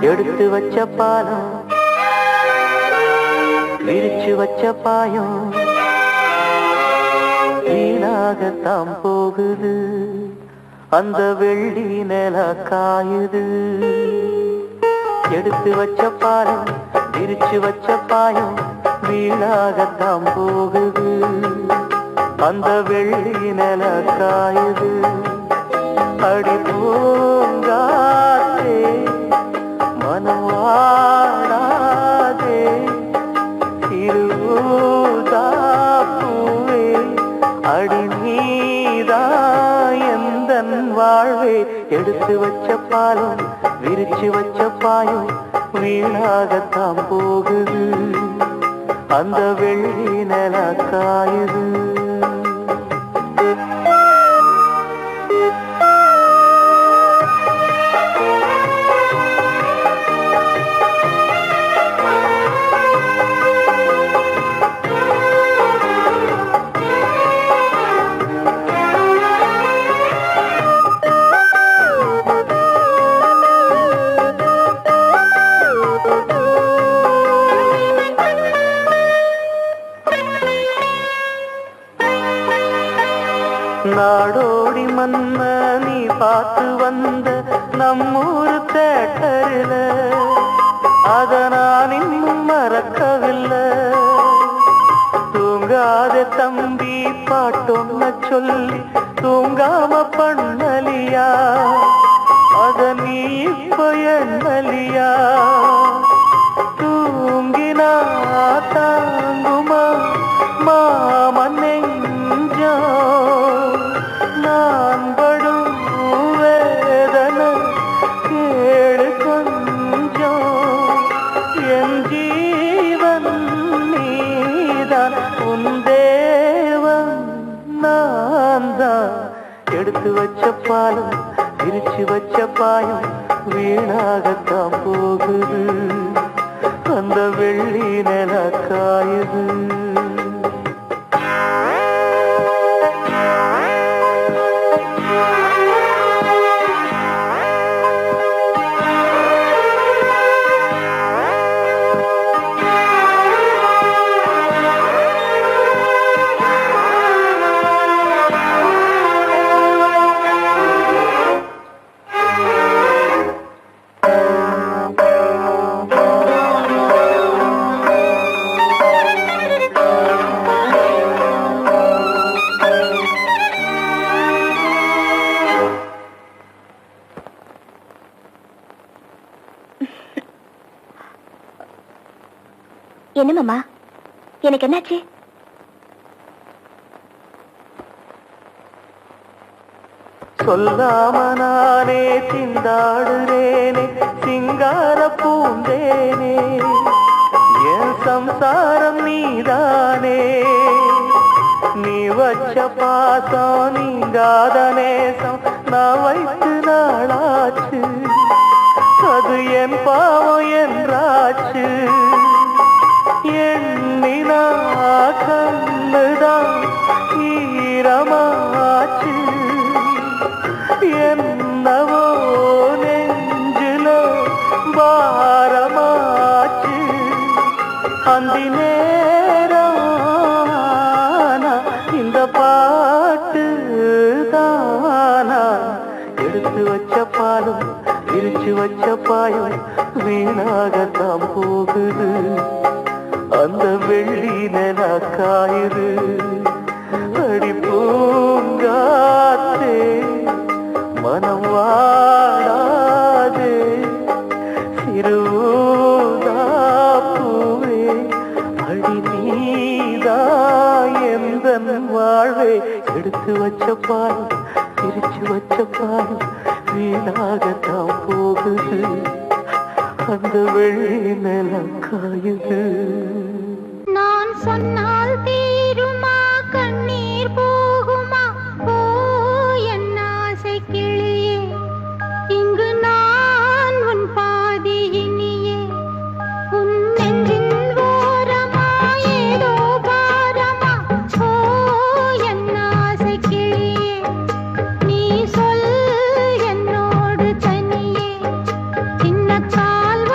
எடுத்து வச்ச பாலம் விரிச்சு வச்ச பாயம் வீணாகத்தான் போகுது அந்த வெள்ளி நில காயுது எடுத்து வச்ச பாலம் விரிச்சு வச்ச பாயம் வீணாகத்தான் போகுது அந்த வெள்ளி நில காயுது அடி பூங்காத்தே மனம் வாடாதே திருதாப்பூவே அடி நீதா எந்தன் வாழ்வே எடுத்து வச்ச பாலம் விரிச்சு வச்ச பாயம் வீணாகத்தான் போகுது அந்த வெள்ளி நில காயுது நாடோடி மன்ன நீ பார்த்து வந்த நம்மூரு தேட்டரில அத நான் இன்னும் மறக்கவில்லை தூங்காத தம்பி பாட்டொன்ன சொல்லி தூங்காம பண்ணலியா அத நீ இப்ப எண்ணலியா தூங்கினா தாங்குமா மாமன் நெஞ்சோ நான் படும் வேதனை கேளு கொஞ்சம் என் ஜீவன் நீதான் உன் தேவன் நான் தான் எடுத்து வச்ச பாலம் விரிச்சு வச்ச பாயம் வீணாகத்தான் போகுது அந்த வெள்ளி நில காயுது என்ன மாமா எனக்கு என்னாச்சு சொல்லாம நானே திண்டாடுறேனே சிங்கார பூந்தேனே என் சம்சாரம் நீதானே நீ வச்ச பாசம் நீங்காத நேசம் நான் வைத்து நாளாச்சு அது என் பாவம் என்றாச்சு எண்ணினா கண்ணுதான் ஈரமாச்சு என்னவோ நெஞ்சில பாரமாச்சு அந்தி நேரம் இந்த பாட்டு தானா எடுத்து வச்ச பாலும் விரிச்சு வச்ச பாயும் வீணாகத்தான் போகுது அந்த வெள்ளி நில காயுது அடி பூங்காத்தே மனம் வாடாதே திருதாப்பூவே அடி நீதா எந்தன் வாழ்வே எடுத்து வச்ச பாலும் பிரிச்சு வச்ச பாலும் வீணாகத்தான் போகுது அந்த வெள்ளி நில காயுது நான் சொன்னால் தீருமா கண்ணீர் போகுமா ஓ என் ஆசை கிளியே இங்கு நான் உன் பாதி இனியே உன் நெஞ்சின் ஓரமா ஏதோ பாரமா ஓ என் ஆசை கிளியே நீ சொல் என்னோடு தனியே சின்ன கால்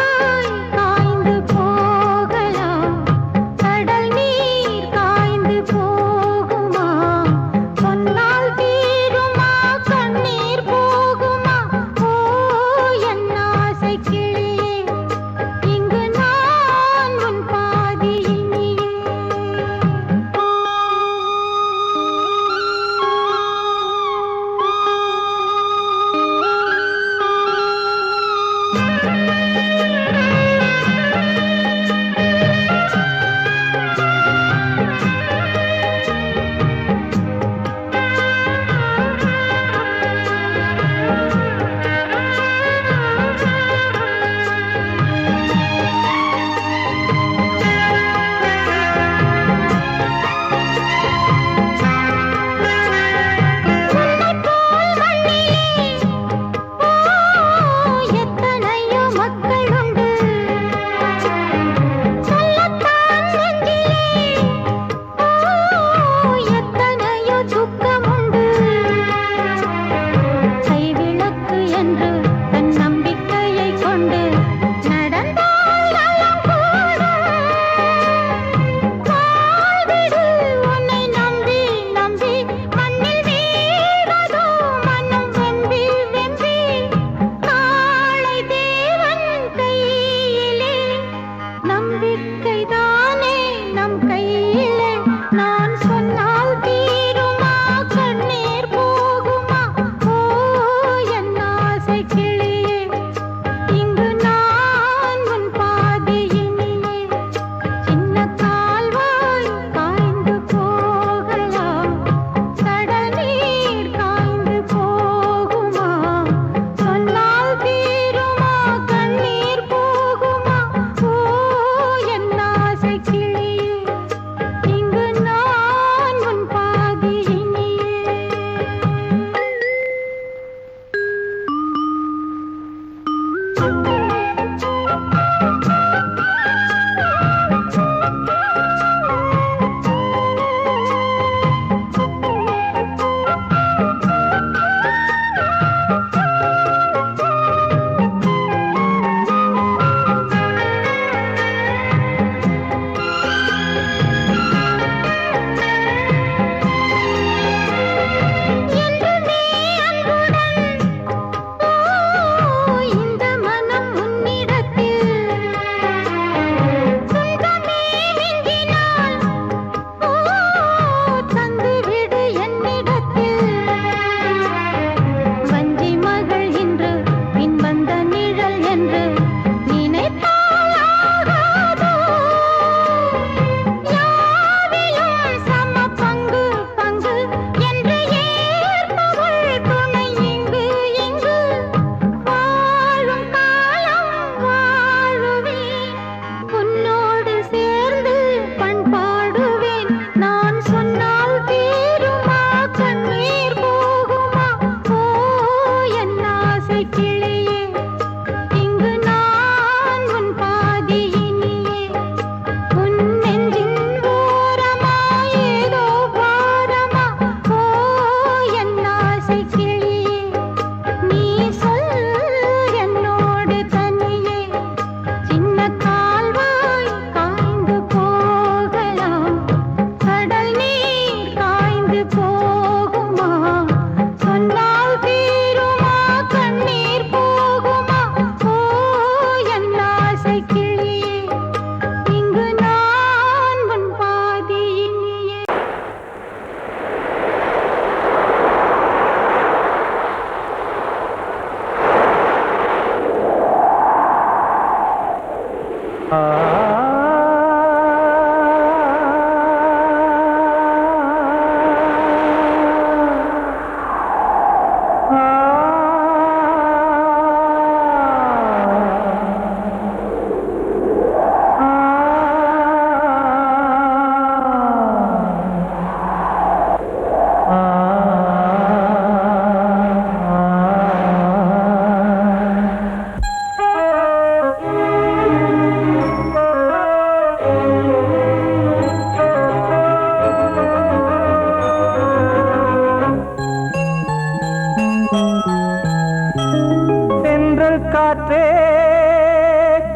காற்றே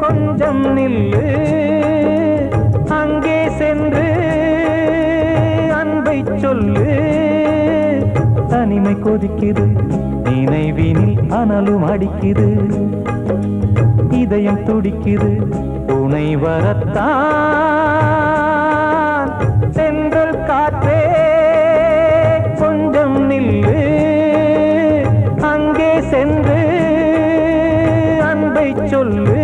கொஞ்சம் நில்லு அங்கே சென்று அன்பை சொல்லு தனிமை கொதிக்குது நினைவினில் அனலும் அடிக்குது இதயம் துடிக்குது துணை வரத்தான் சென்றல் காற்றே கொஞ்சம் நில்லு அங்கே சென்று அன்பை சொல்லு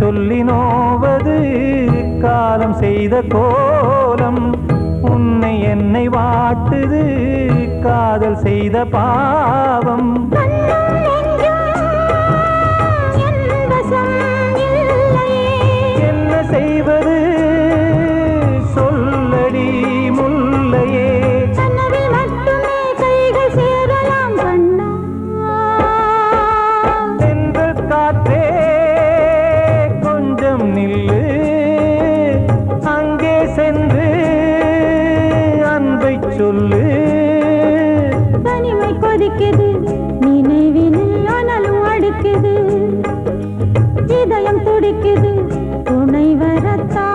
சொல்லி நோவது காலம் செய்த கோலம் உன்னை என்னை வாட்டுது காதல் செய்த பாவம் என்ன செய்வது சொல்லடி முல்லையே சென்றல் காற்றே நில்லு அங்கே சென்று அன்பை சொல்லு தனிமை கொதிக்குது நினைவினில் அனலும் அடிக்குது இதயம் துடிக்குது துணை வரத்தான்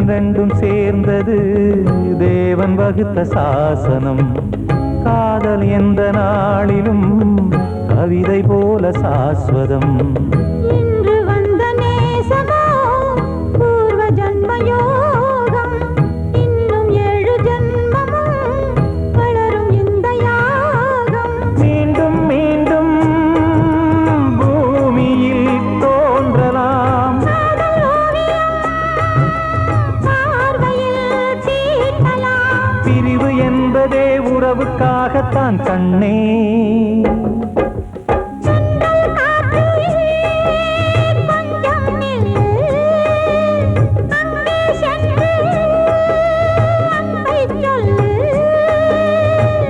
ரெண்டும் சேர்ந்தது தேவன் வகுத்த சாசனம் காதல் எந்த நாளிலும் கவிதை போல சாஸ்வதம் இன்று வந்த நேசமோ பூர்வ ஜன்ம யோகம் இன்னும் 7 ஜன்மமும் வளரும் இந்த யாகம் மீண்டும் மீண்டும் பூமியில் தோன்றலாம் பிரிவு என்பதே உறவுக்காகத்தான் கண்ணே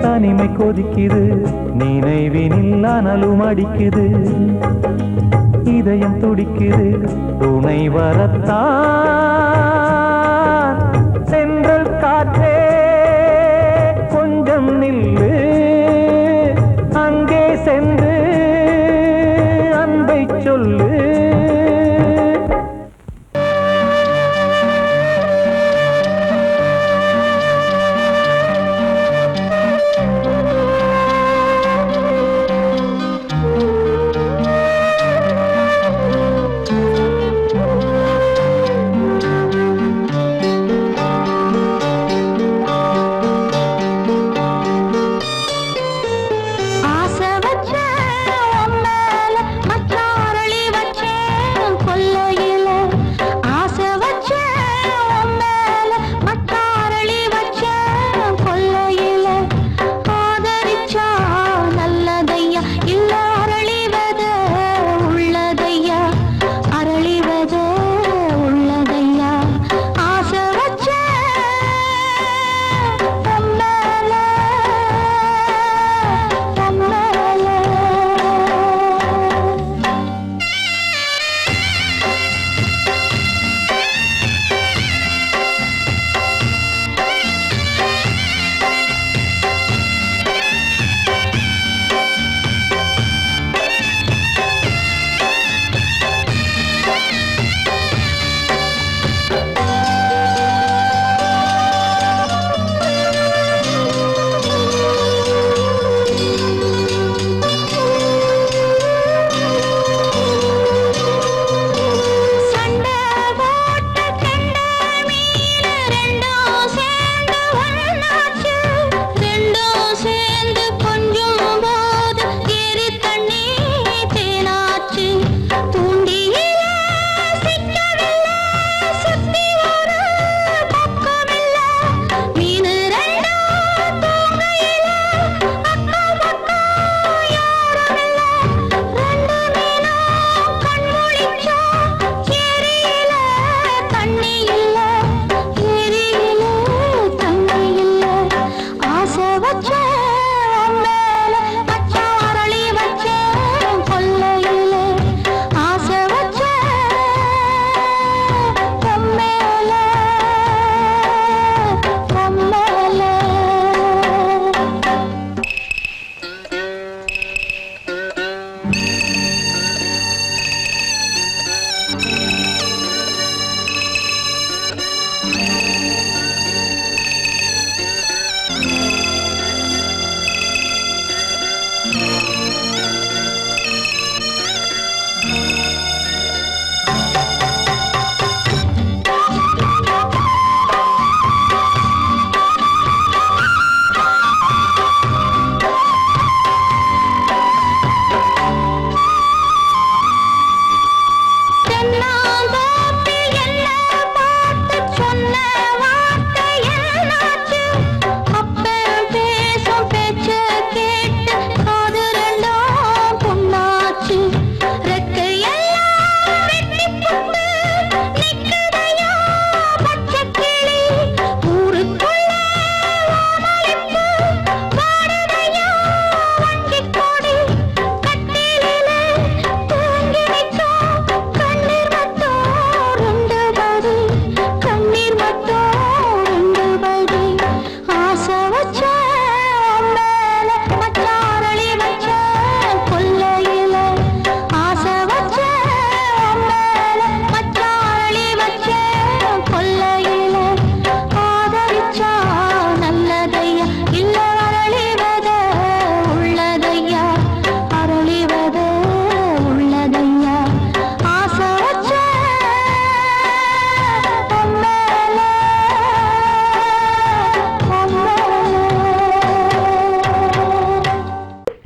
தனிமை கொதிக்குது நினைவினில் அனலும் அடிக்குது இதயம் துடிக்குது துணை வரத்தான் சென்றல் காற்றே கொஞ்சம் நில்லு அங்கே சென்று அன்பை சொல்லு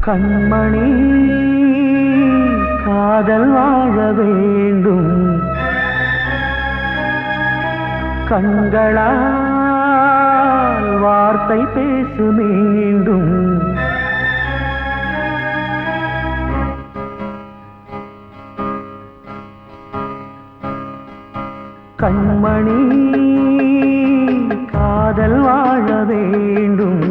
கண்மணி காதல் வாழ வேண்டும் கண்களால் வார்த்தை பேசு மீண்டும் கண்மணி காதல் வாழ வேண்டும்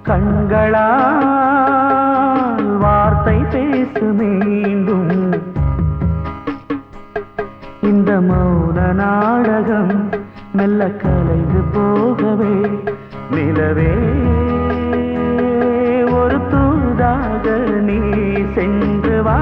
கண்களால் வார்த்தை பேசு மீண்டும் இந்த மௌன நாடகம் மெல்ல கலைந்து போகவே நிலவே ஒரு தூதாக நீ சென்று வா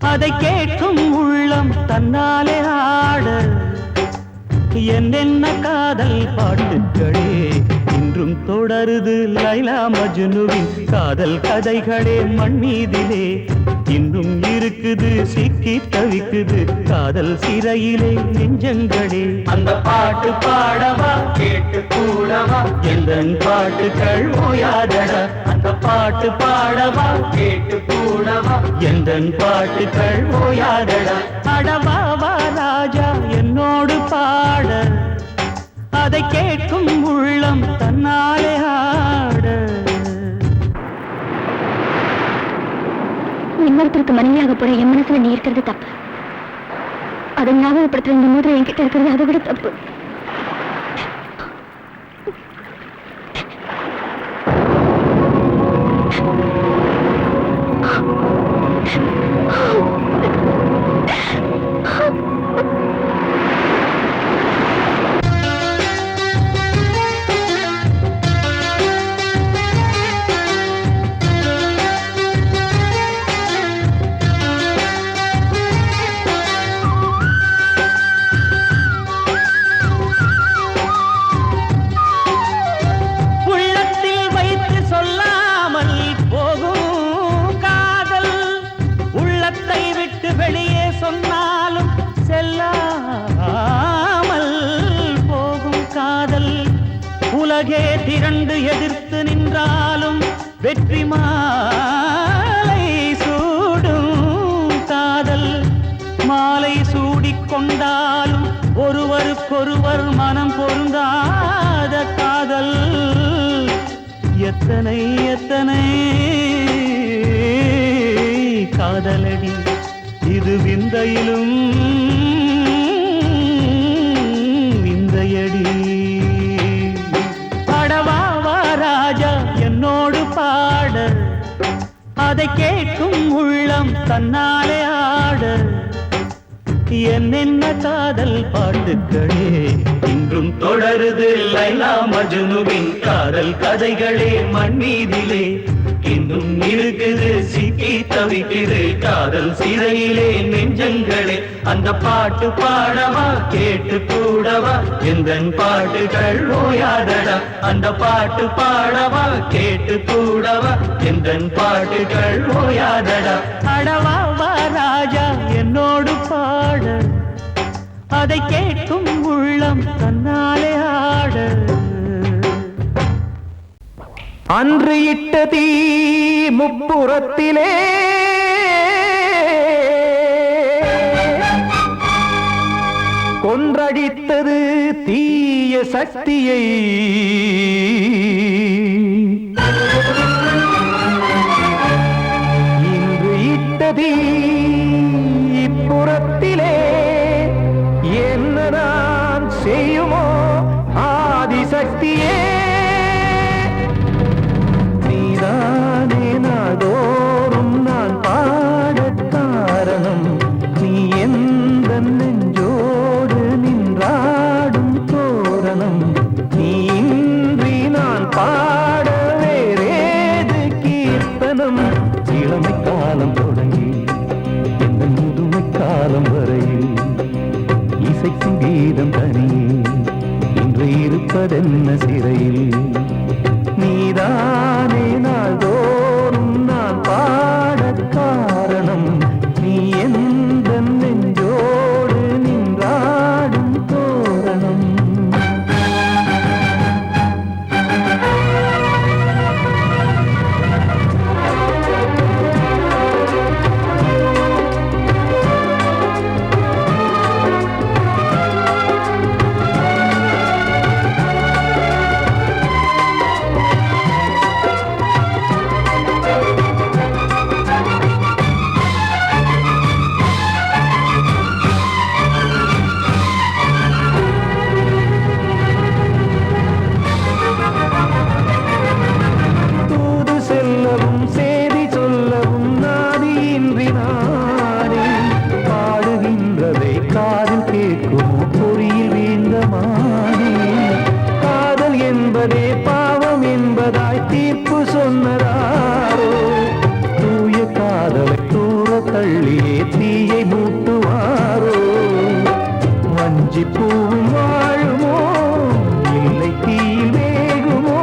அதை கேட்கும் உள்ளம் தன்னாலே ஆட என்னென்ன காதல் பாட்டுக்களே இன்றும் தொடருது லைலா மஜ்னுவின் காதல் கதைகளே மண் மீதிலே இன்னும் இருக்குது சிக்கி தவிக்குது காதல் சிறையிலே நெஞ்சங்களே அந்த பாட்டு பாடவா கேட்டு கூடவா எந்தன் பாட்டுகள் ஓயாதடா அந்த பாட்டு பாடவா கேட்டு கூடவா எந்தன் பாட்டுகள் ஓயாதடா அடவாவா ராஜா என்னோடு பாட அதை கேட்கும் உள்ளம் தன்னாலே ஆட இன்னொருத்தருக்கு மனைவியாக போற என் மனசுல நீ இருக்கிறது தப்பு அதை ஞாபகப்படுத்துற இந்த மூதிரை என்கிட்ட இருக்கிறது அதை விட தப்பு உலகே திரண்டு எதிர்த்து நின்றாலும் வெற்றி மாலை சூடும் காதல் மாலை சூடிக்கொண்டாலும் ஒருவருக்கொருவர் மனம் பொருந்தாத காதல் எத்தனை எத்தனை காதலடி இது விந்தையிலும் விந்தையடி பாட அதை கேட்கும் உள்ளம் தன்னாலே ஆட என்னென்ன காதல் பாட்டுக்களே இன்றும் தொடருது லைலா மஜ்னுவின் காதல் கதைகளே மண் மீதிலே இன்னும் இருக்குது சிக்கி தவிக்குது காதல் சிறையிலே நெஞ்சங்களே அந்த பாட்டு பாடவா கேட்டு கூடவா எந்தன் பாட்டுகள் ஓயாதடா அந்த பாட்டு பாடவா கேட்டு கூடவா எந்தன் பாட்டுகள் ஓயாதடா அடவா வா ராஜா என்னோடு பாட அதை கேட்கும் உள்ளம் தன்னாலே ஆட அன்று இட்ட தீ முப்புறத்திலே கொன்றடித்தது தீய சக்தியை இன்று இட்ட தீ இப்புறத்திலே என்ன நான் செய்யுமோ ஆதிசக்தியே நாள்தோறும் நான் பாடக் காரணம் நீ எந்த நெஞ்சோடு நின்றாடும் தோரணம் நீ இன்றி நான் பாட வேறேது கீர்த்தனம் இளமை காலம் தொடங்கி இந்த முதுமை காலம் வரையில் இசைக்கும் கீதம் தனியே இன்று இருப்பதென்ன சிறையில் நீதானே நாள்தோறும் நான் பாடக் காரணம் நீ எந்த நெஞ்சோடு நின்றாடும் தோரணம் பூவும் வாழுமோ இல்லை தீயில் வேகுமோ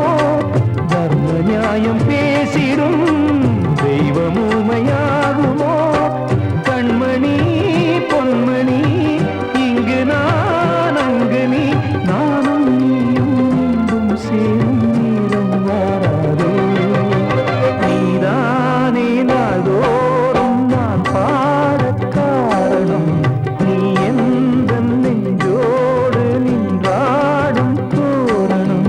தர்ம நியாயம் பேசிடும் தெய்வம் ஊமையாகுமோ கண்மணி பொன்மணி இங்கு நான் அங்கு நீ நானும் நீயும் சேரும் நீரம் வாராதே நீதானே நாள்தோறும் நான் பாடக் காரணம் நீ எந்த நெஞ்சோடு நின்றாடும் தோரணம்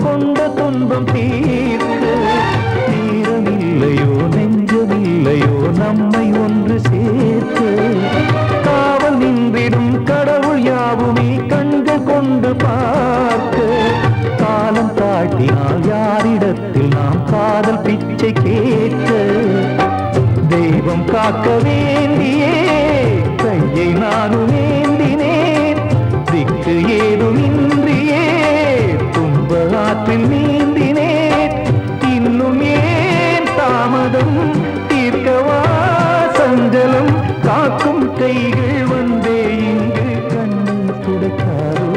கொண்ட துன்பம் தீர்க்க நேரமில்லையோ நெஞ்சமில்லையோ நம்மை ஒன்று சேர்க்க காவல் நின்றிடும் கடவுள் யாவுமே கண்கள் கொண்டு பார்க்க காலம் காட்டினால் யாரிடத்தில் நாம் காதல் பிச்சை கேட்க தெய்வம் காக்க வேண்டியே கையை நானும் ஏந்தினேன் திக்கு ஏதுமின்றியே ஆற்றில் நீந்தினேன் இன்னும் ஏன் தாமதம் தீர்க்கவா சஞ்சலம் காக்கும் கைகள் வந்தே இங்கு கண்ணீர் துடைக்காரோ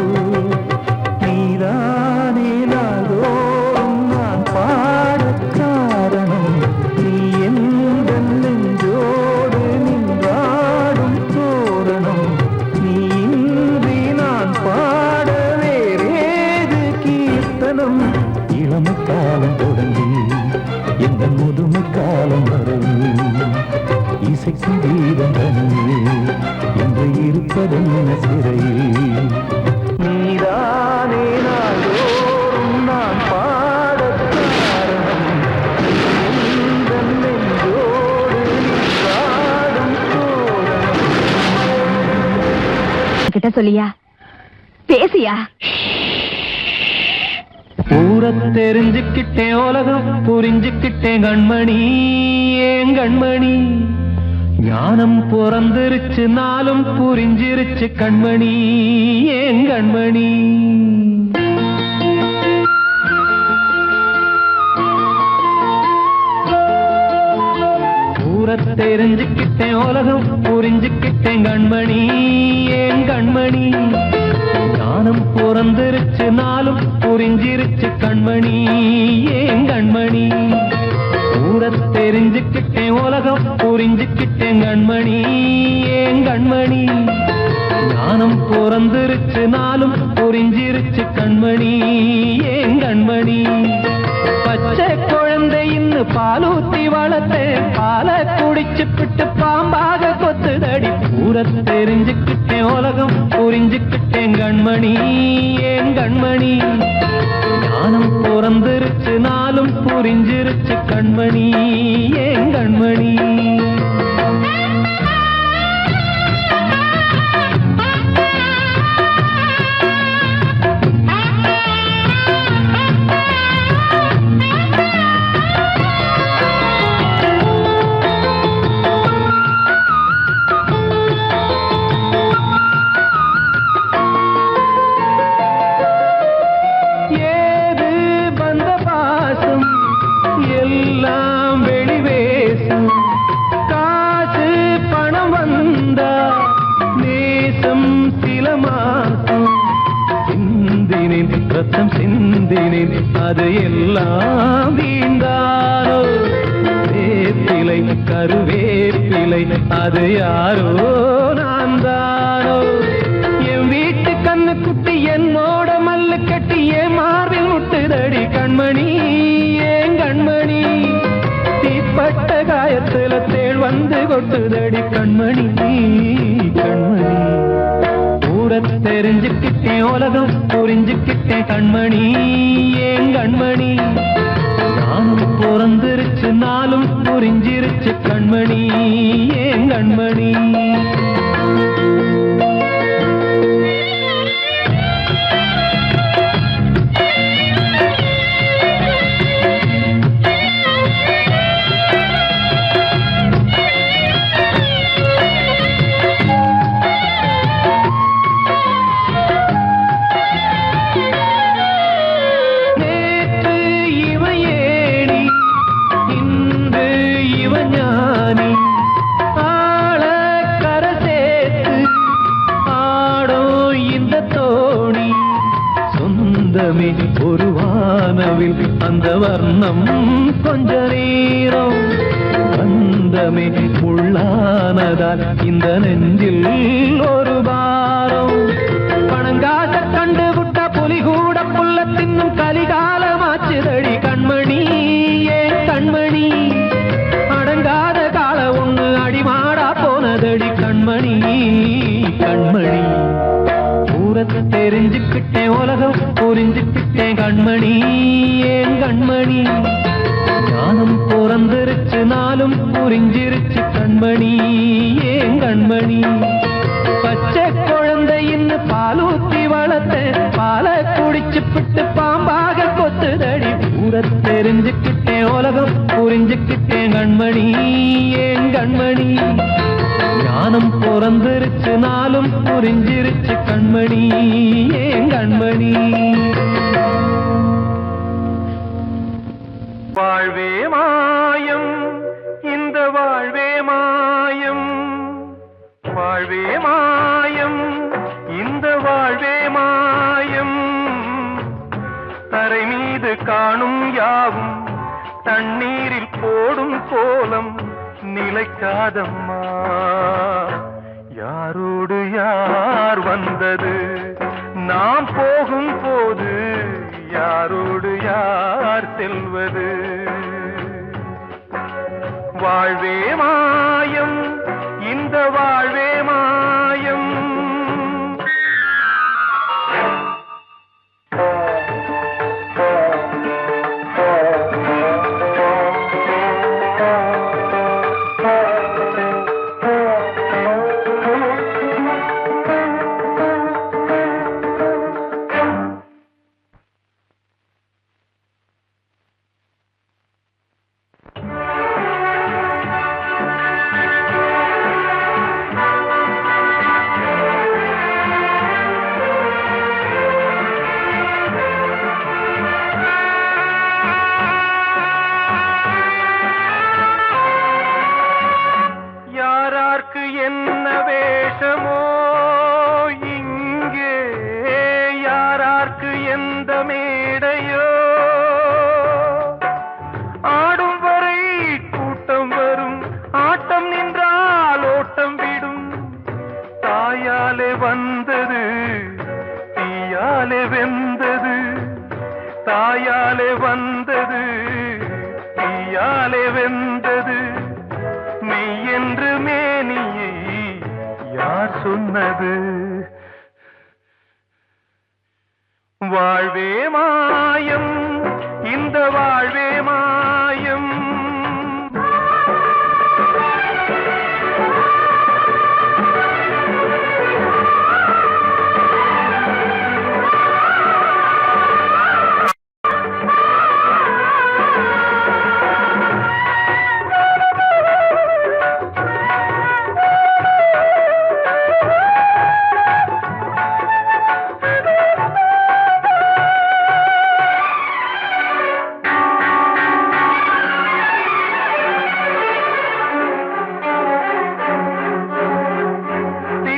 நீதானே நாள்தோறும் நான் பாடக் காரணம் நீ எந்த நெஞ்சோடு நின்ற அடைப்பதென்ன சிறையில் நீதானே நாள்தோறும் நான் பாடக் காரணம் எந்தன் நெஞ்சோடு நீ பாடும் தோரணம் கிட்ட சொல்லியா பேசியா ஊரத் தெரிஞ்சுக்கிட்டேன் உலகம் புரிஞ்சுக்கிட்டேன் கண்மணி ஏன் கண்மணி ஞானம் பிறந்திருச்சு நாளும் புரிஞ்சிருச்சு கண்மணி ஏன் கண்மணி ஊரத் தெரிஞ்சுக்கிட்டேன் உலகம் புரிஞ்சுக்கிட்டேன் கண்மணி ஏன் கண்மணி ஞானம் பிறந்திருச்சு நாளும் புரிஞ்சிருச்சு கண்மணி ஏன் கண்மணி ஊரத் தெரிஞ்சுக்கிட்டேன் உலகம் புரிஞ்சுக்கிட்டேன் கண்மணி ஏன் கண்மணி ஞானம் பிறந்திருச்சு நாளும் புரிஞ்சிருச்சு கண்மணி ஏன் கண்மணி பச்சை குழந்தை இன்னும் பாலூத்தி வளர்த்தேன் பாலை குடிச்சு பிட்டு பாம்பாக கொத்துதடி ஊரத் தெரிஞ்சுக்கிட்டேன் உலகம் புரிஞ்சுக்கிட்டேன் கண்மணி ஏன் கண்மணி ஞானம் பிறந்திருச்சு நாளும் புரிஞ்சிருச்சு கண்மணி ஏன் கண்மணி ரத்தம் சிந்தினேன் அது எல்லாம் வீண்டானோ வேப்பிலை கருவேப்பிலை அது யாரோ நான் தானோ என் வீட்டு கண்ணு குட்டி என்னோட மல்லு கட்டி என் மார்பில் முட்டுதடி கண்மணி ஏன் கண்மணி தீப்பட்ட காயத்துல தேள் வந்து கொட்டுதடி கண்மணி கண்மணி ஊரத் தெரிஞ்சுக்கிட்டேன் உலகம் புரிஞ்சுக்கிட்டேன் கண்மணி ஏன் கண்மணி ஞானம் பிறந்திருச்சு நாளும் புரிஞ்சிருச்சு கண்மணி ஏன் கண்மணி ஒரு வானவில் அந்த வர்ணம் கொஞ்ச நேரம் பந்தமே உள்ளானதால் இந்த நெஞ்சில் ஒரு பாரம் பணங்காச கண்டு விட்ட புலி கூட புல்ல தின்னும் கலிகாலமாச்சுதடி கண்மணி ஏன் கண்மணி அடங்காத கால ஒண்ணு அடிமாடா போனதடி கண்மணி கண்மணி ஊரத் தெரிஞ்சுக்கிட்டேன் உலகம் புரிஞ்சுக்கிட்டேன் கண்மணி ஏன் கண்மணி ஞானம் பிறந்திருச்சு நாளும் புரிஞ்சிருச்சு கண்மணி ஏன் கண்மணி பச்சை குழந்தை இன்னும் பாலூத்தி வளர்த்தேன் பாலை குடிச்சு பிட்டு பாம்பாக கொத்துதடி ஊரத் தெரிஞ்சுக்கிட்டேன் உலகம் புரிஞ்சுக்கிட்டேன் கண்மணி ஏன் கண்மணி ஞானம் பிறந்திருச்சு நாளும் புரிஞ்சிருச்சு கண்மணி ஏன் கண்மணி வாழ்வே மாயம் இந்த வாழ்வே மாயம் வாழ்வே மாயம் இந்த வாழ்வே மாயம் தரை மீது காணும் யாவும் தண்ணீரில் போடும் கோலம் நிலைக்காதம்மா யாரோடு யார் வந்தது நாம் போகும் போது யாரோடு யார் செல்வது வாழ்வே மாயம் இந்த வாழ்வே மாயம் வெந்தது, தாயாலே வந்தது, தீயாலே வெந்தது, மெய்யென்று மேனியை யார் சொன்னது? வாழ்வே மாயம், இந்த வாழ்வே மாயம்.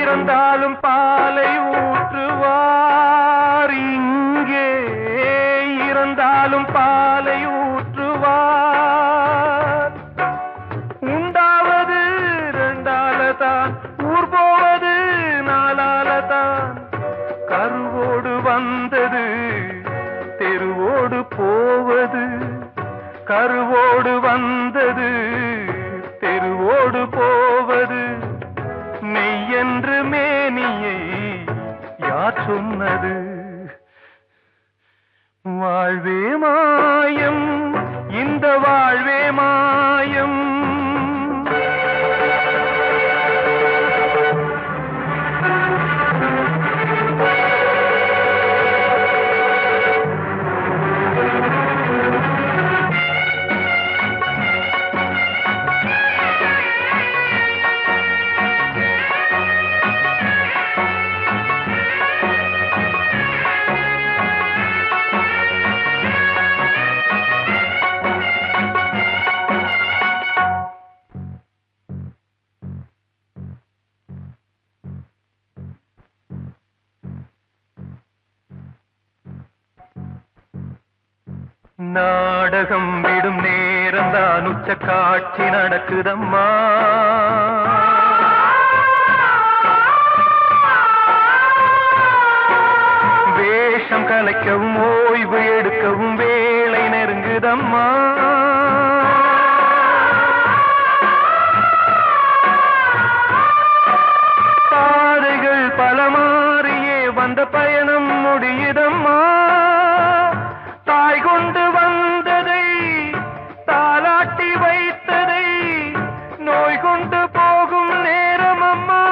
இறந்தாலும் பாலை ஊற்றுவார் இங்கே, இறந்தாலும் பாலை ஊற்றுவார். உண்டாவது ரெண்டாலதான், ஊர் போவது நாலாலதான். கருவோடு வந்தது தெருவோடு போவது, கருவோடு வந்தது தெருவோடு போவது. மெய்யென்று மேனியை யார் சொன்னது? வாழ்வே மாயம், இந்த வாழ்வே மாயம். நாடகம் விடும் நேரம்தான் உச்ச காட்சி நடக்குதம்மா. வேஷம் கலைக்கவும் ஓய்வு எடுக்கவும் வேளை நெருங்குதம்மா. பாதைகள் பல மாறியே வந்த பயணம் முடியுதம்மா. தாய் கொண்டு வந்ததை தாலாட்டி வைத்ததை நோய் கொண்டு போகும் நேரம் அம்மா.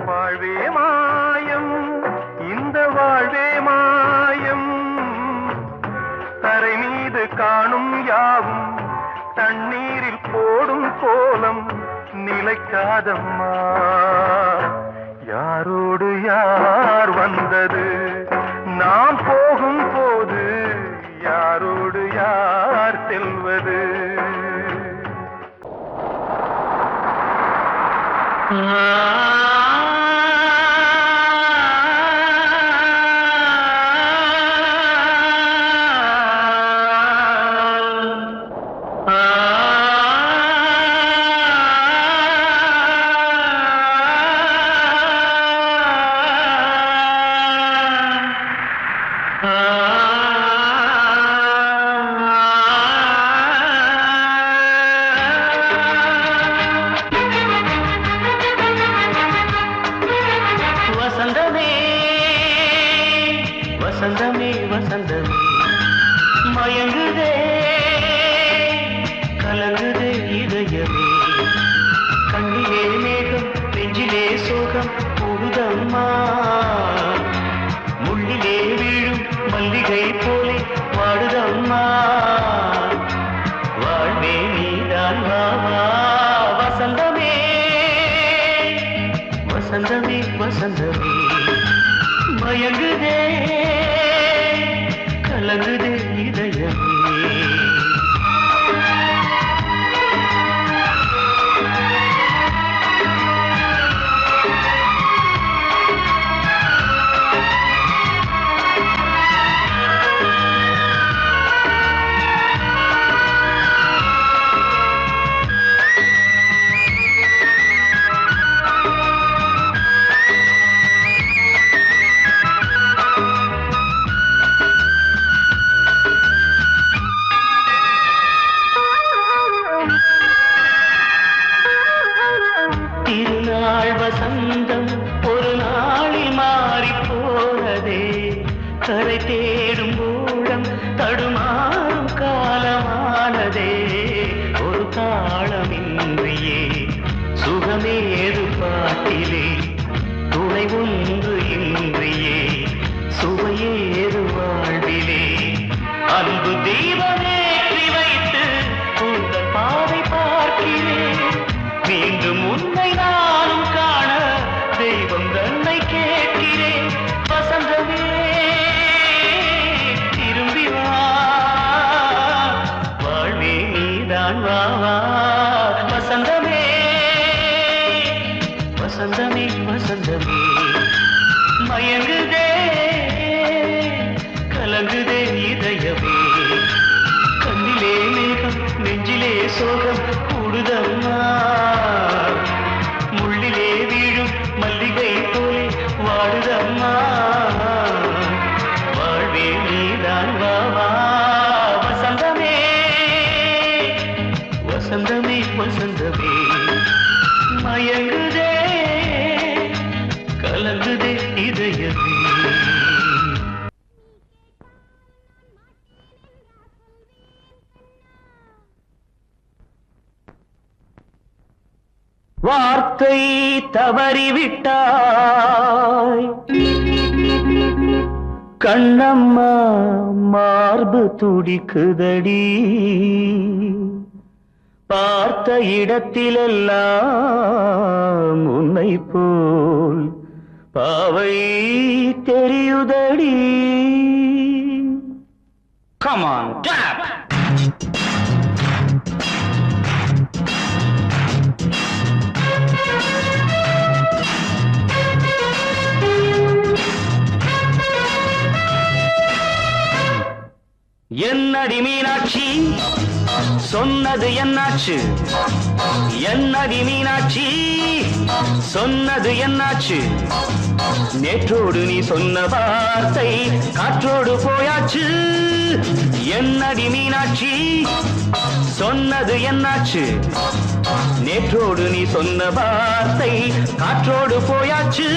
வாழ்வே மாயம், இந்த வாழ்வே மாயம். தரை மீது காணும் யாவும் தண்ணீரில் போடும் கோலம் நிலைக்காதம்மா. யாரோடு யார் வந்தது நாம் போகும் போது, யாரோடு யார் செல்வது? வசந்தமே வசந்தமே மயங்குதே கலங்குதே இதயமே கண்ணிலே மேகம் நெஞ்சிலே சோகம் கூடுதம்மா முள்ளிலே வீழும் மல்லிகை போலே வாடுதம்மா வாழ்வே நீதான் வாவா வசந்தமே வசந்தமே வசந்தமே மயங்குதே கலங்குதே இதயமே திருநாள் வசந்தம் ஒரு நாளில் மாறி போனதே கரை தேடும் ஊழம் தடுமாறும் காலமானதே ஒரு தாளமின்றியே சுகமேது பாட்டிலே துணை ஒன்று இன்றியே சுவையேது வாழ்விலே அன்பு தீபமேற்றி வைத்து உங்கள் பாதை பார்க்கிறேன் மீண்டும் உன்னை நானும் காண தெய்வம் தன்னை கேட்கிறேன் வசந்தமே திரும்பி வா வாழ்வே நீதான் வா வசந்தமே வசந்தமே வசந்தமே மயங்குதே கலங்குதே இதயமே கண்ணிலே மேகம் நெஞ்சிலே சோகம் கூடுதம்மா முள்ளிலே வீழும் மல்லிகை போலே வாடுதம்மா வாழ்வே நீதான் வா வசந்தமே வசந்தமே வசந்தமே மயங்குதே கலங்குதே இதயமே வார்த்தை தவறிவிட்டாய் கண்ணம்மா மார்பு துடிக்குதடி பார்த்த இடத்திலெல்லாம் உன்னை போல் பாவை தெரியுதடி Come on, clap! என்னடி மீனாட்சி சொன்னது என்னாச்சு என்னடி மீனாட்சி சொன்னது என்னாச்சு நேற்றோடு நீ சொன்ன வார்த்தை காற்றோடு போயாச்சு என்னடி மீனாட்சி சொன்னது என்னாச்சு நேற்றோடு நீ சொன்ன வார்த்தை காற்றோடு போயாச்சு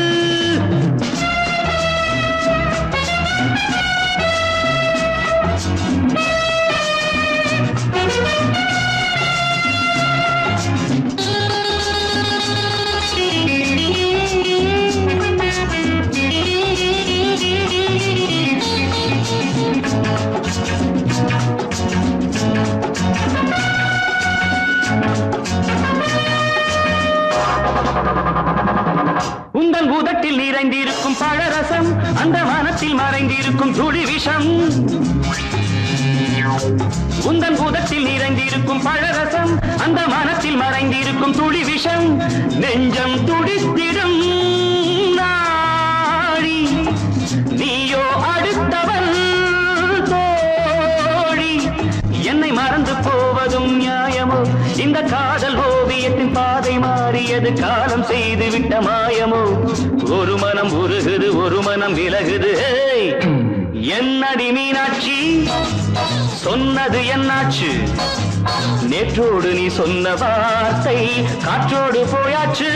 உந்தன் பூதத்தில் நிறைந்திருக்கும் பழரசம் அந்த வானத்தில் மறைந்திருக்கும் துளி விஷம் உந்தன் பூதத்தில் நிறைந்திருக்கும் பழரசம் அந்த வானத்தில் மறைந்திருக்கும் துளி விஷம் நெஞ்சம் துடித்திடும் நாடி நீயோ அடுத்தவன் தோழி என்னை மறந்து போவதும் நியாயமோ இந்த காதல் ஓவியத்தின் பாதை மாறியது காலம் செய்து விட்ட மாயமோ ஒரு மனம் உருகுது ஒரு மனம் விலகுது என்னடி மீனாட்சி சொன்னது என்னாச்சு நேற்றோடு நீ சொன்ன வார்த்தை காற்றோடு போயாச்சு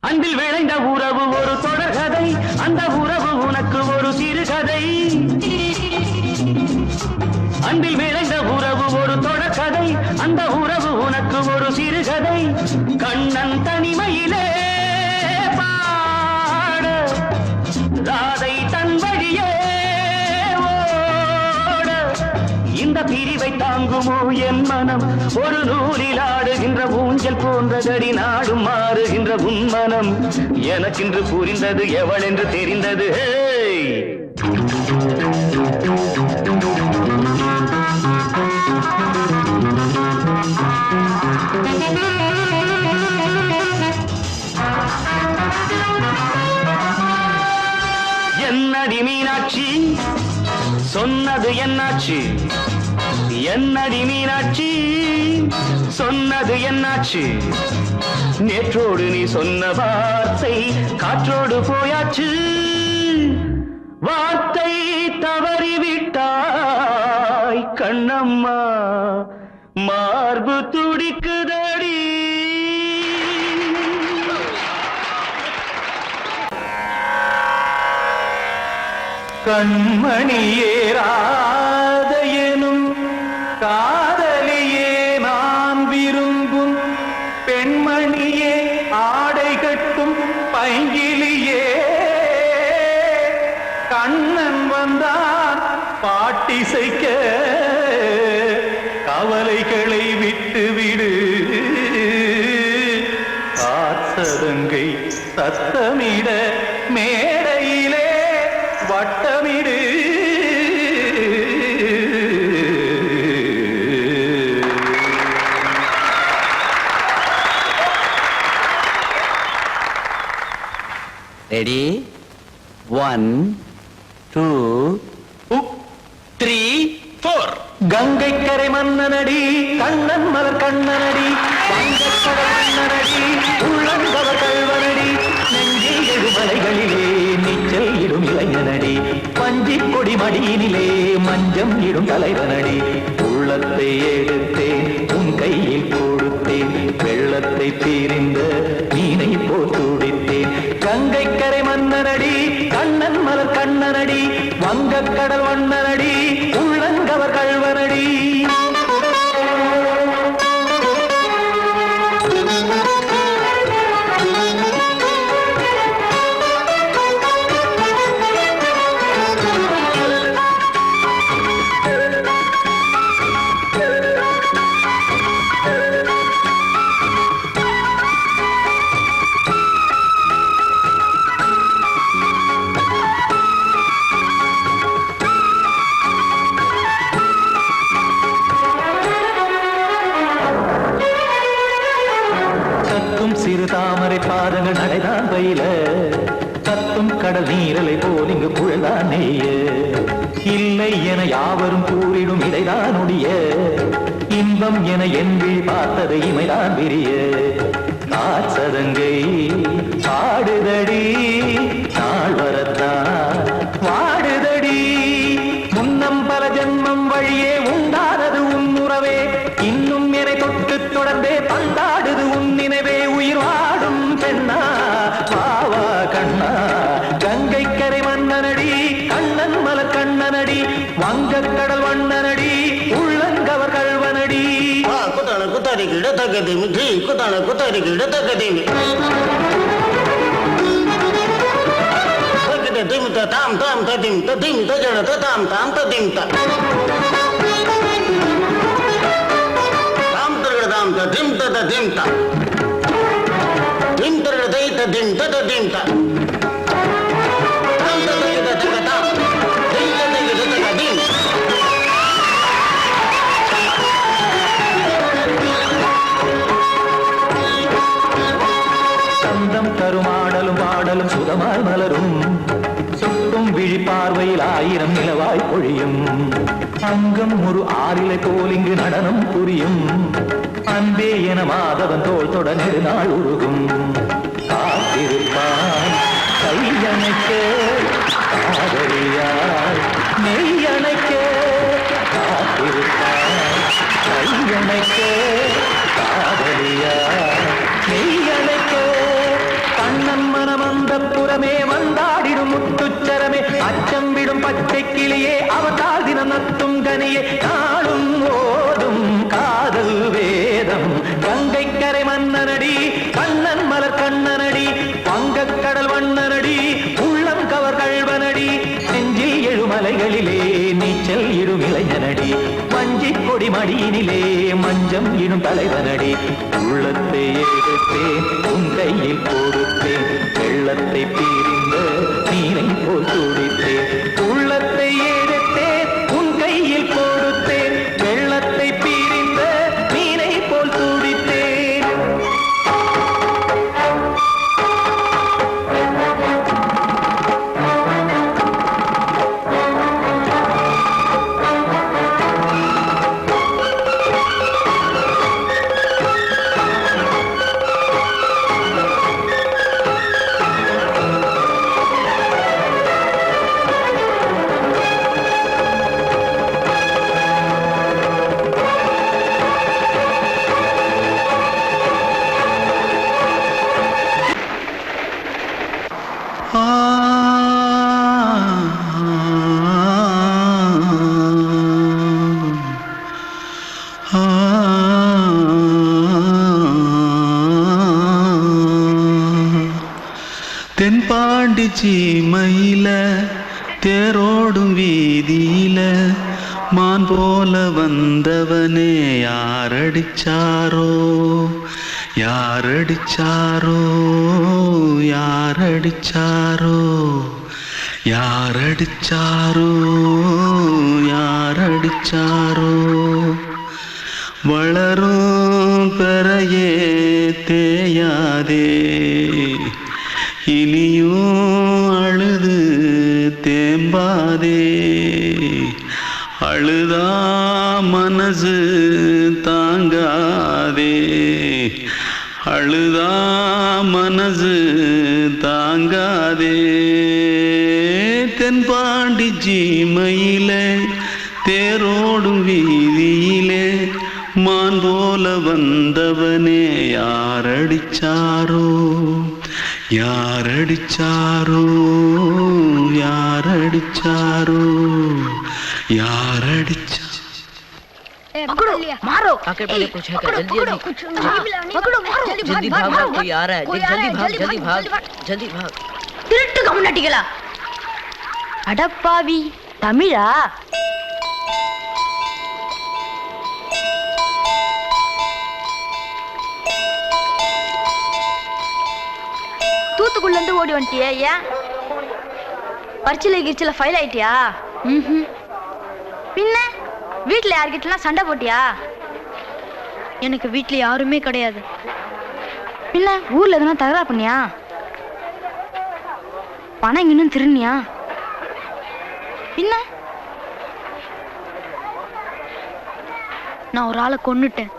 அன்பில் விளைந்த உறவு ஒரு தொடர்கதை, அந்த உறவு உனக்கு ஒரு சிறுகதை. அன்பில் விளைந்த உறவு ஒரு தொடர்கதை, அந்த உறவு உனக்கு ஒரு சிறுகதை. கண்ணன் தனிமையிலே பாட, ராதை தன் வழியே ஓட. இந்த பிரிவை தாங்குமோ என் மனம்? ஒரு நூலில் ஆடுகின்ற ஊஞ்சல் போன்றதடி, நாடும் மாறுகின்ற உன்மனம். எனக்கென்று புரிந்தது எவள் என்று தெரிந்தது. என்னடி மீனாட்சி சொன்னது என்னாச்சு? என்னடி மீனாட்சி சொன்னது என்னாச்சு? நேற்றோடு நீ சொன்ன வார்த்தை காற்றோடு போயாச்சு. வார்த்தை தவறிவிட்டாய் கண்ணம்மா, மார்பு துடிக்குதடி. கண்மணியேராத எனும் காதலியே நான் விரும்பும் பெண்மணியே, ஆடை கட்டும் பைங்கிலியே. கண்ணன் வந்தான் பாட்டிசைக்க, கவலைகளை விட்டுவிடு. காத்ததங்கை சத்தமிட, மேடையிலே வட்டமிடு. ரெடி? 1 2 3 4. கங்கை கரை மன்னனடி, கண்ணன் மலர் கண்ணனடி, வங்கக்கடல் மன்னனடி, உள்ளங்கவர் கல்வனடி. நெஞ்சில் எழுமலைகளிலே நீச்சல் இடும் இளைஞனடி, பஞ்சிக் கொடி மடியினிலே மஞ்சம் இடும் தலைவனடி. உள்ளத்தை எடுத்தேன் உன் கையில் கொடுத்தேன், வெள்ளத்தை பிரிந்த மீனை போல் துடித்தேன். கங்கை கரை மன்னனடி, கண்ணன் மலர் கண்ணனடி, வங்கக்கடல் வண்ணனடி, உள்ளங்கவர் கல்வனடி. சிறு தாமரை பாதங்கள் நடைதான் பயில, கத்தும் கடல் நீரலை போல் இங்கு குழல்தான் நெய்ய. இல்லை என யாவரும் கூறிடும் இடைதான் ஒடிய, இன்பம் என என்பி பார்த்தது இமைதான் விரிய. காற்சதங்கை பாடுதடி, நாள் வரத்தான் வாடுதடி. முன்னம் பல ஜென்மம் வழியே உண்டானது உன் உறவே, இன்னும் என்னை தொட்டு தொடர்ந்தே பந்தாடுது உன் நினைவே. உயிர் வாடும் பெண்ணா பாவா கண்ணா, கங்கை கரை மன்னனடி, கண்ணன் மலர் கண்ணனடி, வங்கக்கடல் வண்ணனடி, உள்ளங்கவர் கல்வனடி. குத்தான குத்தாரிக்கு இடத்தக்கதிமி, குத்தான குத்தாரிக்கு இடத்தக்கதிமி. திமித்த தாம் தாம் ததிம் ததிம் தஜட தாம் தாம் ததிம் தாம் தரகட தாம் ததிம் ததிம் தாம் திம் தரகட தை ததிம் ததிம் தாம் தாம் தரகட தகதாம் திம் தரகட தகதிம். சந்தம் தருமாடலும் பாடலும் சுகமாய் மலரும், சுட்டும் விழிப்பார் பார்வையில் 1000 நிலவாய் பொழியும். அங்கம் ஒரு ஆறிலை போல் இங்கு நடனம் புரியும். அன்பே என மாதவன் தோள் தொட நெடுநாள் உருகும். காத்திருப்பான் கையணைக்க காதலியார் மெய்யணைக்க. காத்திருப்பான் கையணைக்க காதலியார் மெய்யணைக்க. கண்ணன் மனம் அந்த புறமே வந்தாடிடும் முத்துச்சரமே. அச்சம் விடும் பச்சை கிளியே அவதால் தினம் நத்தும் கனியே. நாளும் ஓடும் காதல் வேதம் கங்கை கரை மன்னனடி கண்ணன் மலர் கண்ணனடி. வங்கக்கடல் வண்ணனடி உள்ளம் கவர் கழ்வனடி. நெஞ்சில் எழுமலைகளிலே நீச்சல் இடும் இளைஞனடி. வஞ்சி கொடி மடியினிலே மஞ்சம் இடும் தலைவனடி. உள்ளத்தை எடுத்தேன் உன் கையில் கொடுத்தேன். வெள்ளத்தை பிரிந்த நீரை போல் துடித்தேன். உள்ளத்தை எடுத்தேன் உன் கையில் கொடுத்தேன். வெள்ளத்தை பிரிந்த நீரை போல் துடித்தேன். தென்பாண்டி சீமையில தேரோடும் வீதியில மான் போல வந்தவனே யாரடிச்சாரோ யாரடிச்சாரோ யாரடிச்சாரோ யாரடிச்சாரோ யாரடிச்சாரோ. வளரும் பெறையே தேயாதே இனியும் அழுது தேம்பாதே. அழுதா மனசு தாங்காதே அழுதா மனசு தாங்காதே. தென்பாண்டி சீமையிலே தேரோடும் வீதியிலே மான் போல வந்தவனே யாரடிச்சாரோ யாரடிச்சாரோ யாரடிச்சாரோ யாரடிச்சா. पकड़ो मारो आके पहले कुछ है क्या? जल्दी जल्दी पकड़ो मारो जल्दी भाग भाग कोई आ रहा है. जल्दी भाग जल्दी भाग. திருட்டு கம்முனட்டிகளா அடப்பாவி தமிழா. தூத்துக்குள்ள இருந்து ஓடி வந்துட்டியா? ஏன் பரிச்சையில கிரிச்சில ஃபைல் ஆயிட்டியா? பின்ன வீட்டுல யார்கிட்டலாம் சண்டை போட்டியா? எனக்கு வீட்டுல யாருமே கிடையாது. பின்ன ஊர்ல எதுனா தகராறு பண்ணியா? பணம் இன்னும் திருநியா? பின்ன நான் ஒரு ஆளை கொன்னுட்டேன்.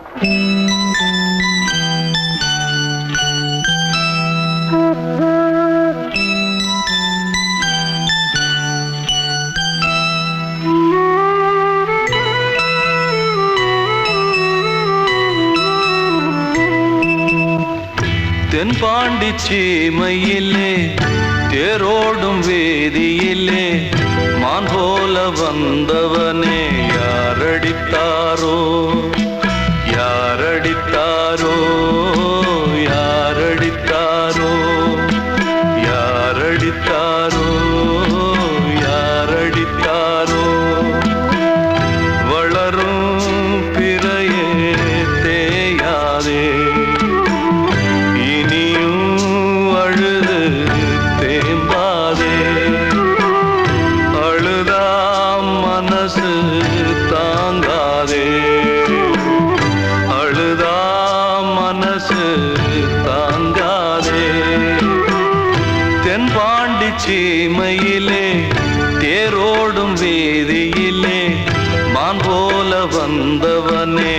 தென்பாண்டி சீமையிலே தேரோடும் வேதியிலே மான் போல வந்தவனே யாரடித்தாரோ யாரடித்தாரோ யாரடித்தாரோ யாரடித்தாரோ யாரடித்தாரோ. வளரும் பிறையே தேயாதே தேம்பாதே. அழுதா மனசு வீதியிலே மான் போல வந்தவனே